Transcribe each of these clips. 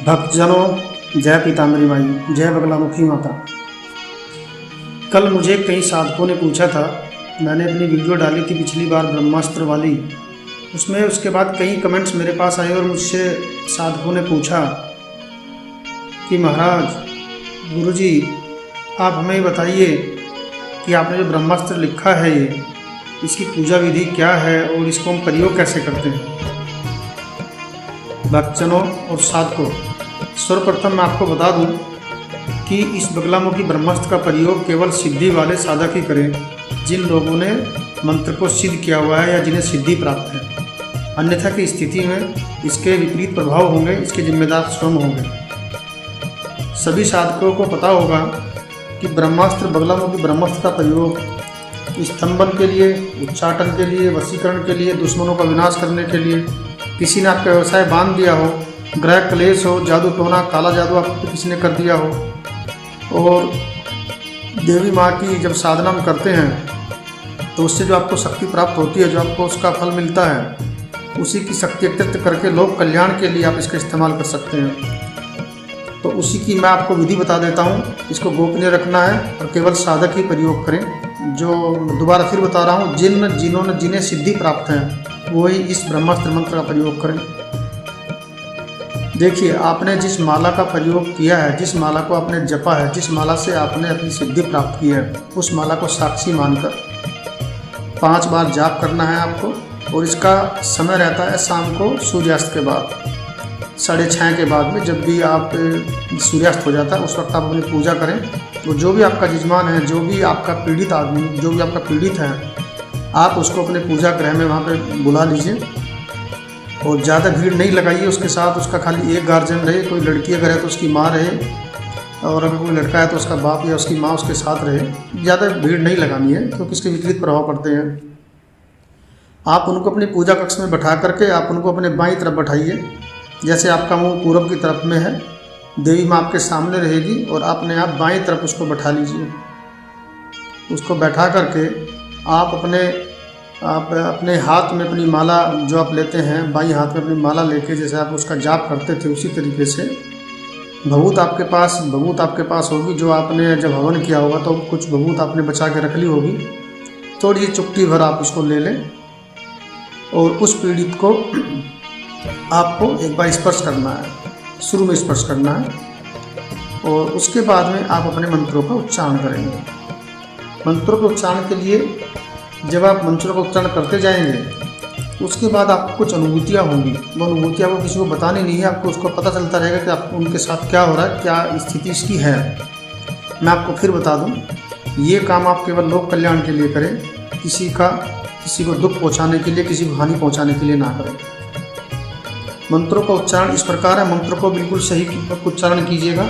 भक्तजनों, जय पीताम्बरी माई, जय बगलामुखी माता। कल मुझे कई साधकों ने पूछा था, मैंने अपनी वीडियो डाली थी पिछली बार ब्रह्मास्त्र वाली, उसमें उसके बाद कई कमेंट्स मेरे पास आए और मुझसे साधकों ने पूछा कि महाराज, गुरुजी आप हमें बताइए कि आपने जो ब्रह्मास्त्र लिखा है ये, इसकी पूजा विधि क्या है और इसको हम प्रयोग कैसे करते हैं। भक्तजनों और साधकों, सर्वप्रथम मैं आपको बता दूं कि इस बगलामुखी ब्रह्मास्त्र का प्रयोग केवल सिद्धि वाले साधक ही करें, जिन लोगों ने मंत्र को सिद्ध किया हुआ है या जिन्हें सिद्धि प्राप्त है। अन्यथा की स्थिति में इसके विपरीत प्रभाव होंगे, इसके जिम्मेदार स्वयं होंगे। सभी साधकों को पता होगा कि ब्रह्मास्त्र, बगलामुखी ब्रह्मास्त्र का प्रयोग स्तंभन के लिए, उच्चाटन के लिए, वशीकरण के लिए, दुश्मनों का विनाश करने के लिए, किसी ने आपका व्यवसाय बांध दिया हो, ग्रह क्लेश हो, जादू टोना, काला जादू आप पे किसी ने कर दिया हो, और देवी माँ की जब साधना हम करते हैं तो उससे जो आपको शक्ति प्राप्त होती है, जो आपको उसका फल मिलता है, उसी की शक्ति एकत्रित करके लोक कल्याण के लिए आप इसका इस्तेमाल कर सकते हैं। तो उसी की मैं आपको विधि बता देता हूँ। इसको गोपनीय रखना है और केवल साधक ही प्रयोग करें। जो दोबारा फिर बता रहा हूँ, जिन्हें सिद्धि प्राप्त है वही इस ब्रह्मास्त्र मंत्र का प्रयोग करें। देखिए, आपने जिस माला का प्रयोग किया है, जिस माला को आपने जपा है, जिस माला से आपने अपनी सिद्धि प्राप्त की है, उस माला को साक्षी मानकर 5 बार जाप करना है आपको। और इसका समय रहता है शाम को सूर्यास्त के बाद, 6:30 के बाद में। जब भी आप सूर्यास्त हो जाता है उस वक्त आप अपनी पूजा करें। तो जो भी आपका यजमान है, जो भी आपका पीड़ित आदमी, जो भी आपका पीड़ित है, आप उसको अपने पूजा गृह में वहाँ पे बुला लीजिए और ज़्यादा भीड़ नहीं लगाइए। उसके साथ उसका खाली एक गार्जियन रहे। कोई लड़की अगर है तो उसकी माँ रहे, और अगर कोई लड़का है तो उसका बाप या उसकी माँ उसके साथ रहे। ज़्यादा भीड़ नहीं लगानी है क्योंकि इसके विपरीत प्रभाव पड़ते हैं। आप उनको अपनी पूजा कक्ष में बैठा करके आप उनको अपने बाईं तरफ बैठाइए। जैसे आपका मुँह पूरब की तरफ में है, देवी माँ आपके सामने रहेगी और आपने आप बाईं तरफ उसको बैठा लीजिए। उसको बैठा करके आप अपने हाथ में अपनी माला जो आप लेते हैं, बाईं हाथ में अपनी माला लेके जैसे आप उसका जाप करते थे उसी तरीके से भभूत आपके पास होगी। जो आपने जब हवन किया होगा तो कुछ भभूत आपने बचा के रख ली होगी। थोड़ी सी चुटकी भर आप उसको ले लें और उस पीड़ित को आपको एक बार स्पर्श करना है, शुरू में स्पर्श करना है। और उसके बाद में आप अपने मंत्रों का उच्चारण करेंगे। मंत्रों के उच्चारण के लिए जब आप मंत्रों का उच्चारण करते जाएंगे उसके बाद आपको कुछ अनुभूतियाँ होंगी। वो अनुभूतियाँ आपको किसी को बतानी नहीं है, आपको उसको पता चलता रहेगा कि आप उनके साथ क्या हो रहा है, क्या स्थिति इसकी है। मैं आपको फिर बता दूं, ये काम आप केवल लोक कल्याण के लिए करें, किसी को दुख पहुंचाने के लिए, किसी को हानि पहुंचाने के लिए ना करें। मंत्रों का उच्चारण इस प्रकार है, मंत्रों को बिल्कुल सही उच्चारण कीजिएगा।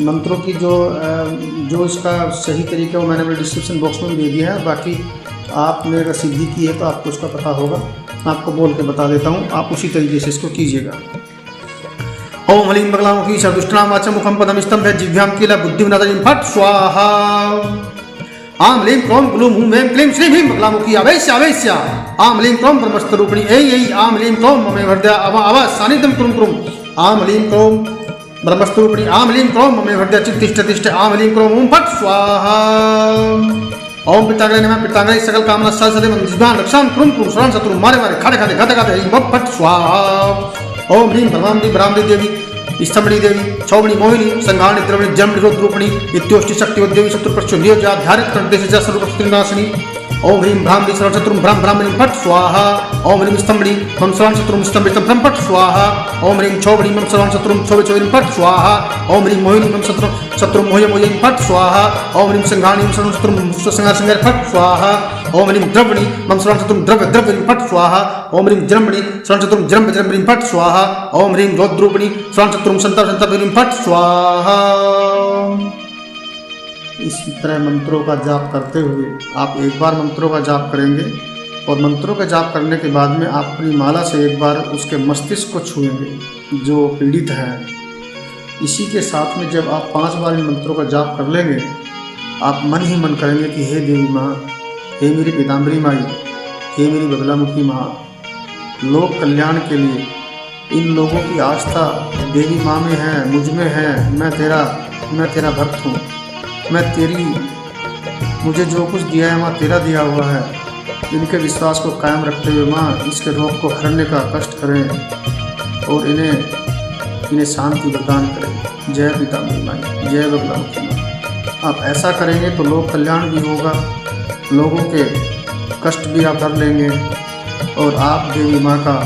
मंत्रों की जो इसका सही तरीका वो मैंने अपने डिस्क्रिप्शन बॉक्स में भी दे दिया है। बाकी आपने अगर सिद्धि की है तो आपको उसका पता होगा, मैं आपको बोल के बता देता हूँ, आप उसी तरीके से इसको कीजिएगा। ओम ह्लीं बगलामुखी सर्वदुष्टानां वाचं मुखं पदमिष्टं भे जिह्वां किल बुद्धिं नदयं फट् स्वाहा। आम ह्लीं क्रों ग्लूं हूं वें क्लीं श्रीं ह्रीं बगलामुखी आवेश्य आम ह्लीं क्रों ब्रह्मस्तरूपिणी ऐ आम ह्लीं क्रों ममे हृदय अव सानिध्यं कुरुं कुरुं। आम ह्लीं क्रों ब्रह्मस्तरूपिणी आम ह्लीं क्रों ममे हृदय तिष्ठ आम ह्लीं क्रों ॐ फट् स्वाहा। ओम पिताग्रह नमः पिताग्रह सकल कामना सल सदे जिह्वां रक्षां कुरुं कुरुं श्रवण शत्रु मारे खाते घाते ह्रीं फट् स्वाहा। ओम ह्रीं ब्रह्मांडी देवी स्तंभनी देवी छौबणी मोहिनी संघाणी द्रवणी जन्मनी रुद्रूपिणी इत्योष्टि शक्ति देवी शत्रु प्रश्चो नियोजा ध्यारित कर्देश सर्वनाशिनी। ओम ह्रीं भ्रांति श्रवण शत्रु भ्रामणी फट् स्वाहा। ओम ह्रीं स्तंभनी मम श्रवण शत्रु स्तंभितं भ्रम फट् स्वाहा। ओम ह्रीं छौबणी मम श्रवण शत्रु छौबी फट् स्वाहा। ओम ह्रीं मोहिनी मम शत्रु मोहि फट् स्वाहा। ओम ह्रीं संघाणी मम श्रवण शत्रु संहार फट् स्वाहा। ओम ह्रीं द्रवणी मम श्रवण शत्रु द्रव्य फट् स्वाहा। ओम ह्रीं जन्मणी श्रवण शत्रु जन्म फट् स्वाहा। ओम ह्रीं रौद्रूपिणी श्रवण शत्रु संताप फट् स्वाहा। इसी तरह मंत्रों का जाप करते हुए आप एक बार मंत्रों का जाप करेंगे और मंत्रों का जाप करने के बाद में आप अपनी माला से एक बार उसके मस्तिष्क को छुएंगे जो पीड़ित है। इसी के साथ में जब आप 5 बार इन मंत्रों का जाप कर लेंगे, आप मन ही मन करेंगे कि हे देवी माँ, हे मेरी पीताम्बरी माई, हे मेरी बगलामुखी माँ, लोक कल्याण के लिए इन लोगों की आस्था देवी माँ में है, मुझ में है। मैं तेरा भक्त हूँ। मुझे जो कुछ दिया है माँ तेरा दिया हुआ है। इनके विश्वास को कायम रखते हुए माँ इसके रोग को हरने का कष्ट करें और इन्हें शांति प्रदान करें। जय पीताम्बरी माई, जय बगलामुखी माँ। आप ऐसा करेंगे तो लोक कल्याण भी होगा, लोगों के कष्ट भी आप हर लेंगे और आप देवी माँ का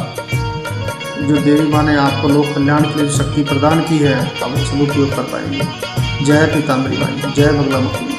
जो देवी माँ ने आपको लोक कल्याण के लिए शक्ति प्रदान की है, आप उसका उपयोग कर पाएंगे। जय पीताम्बरी माई, जय बगलामुखी।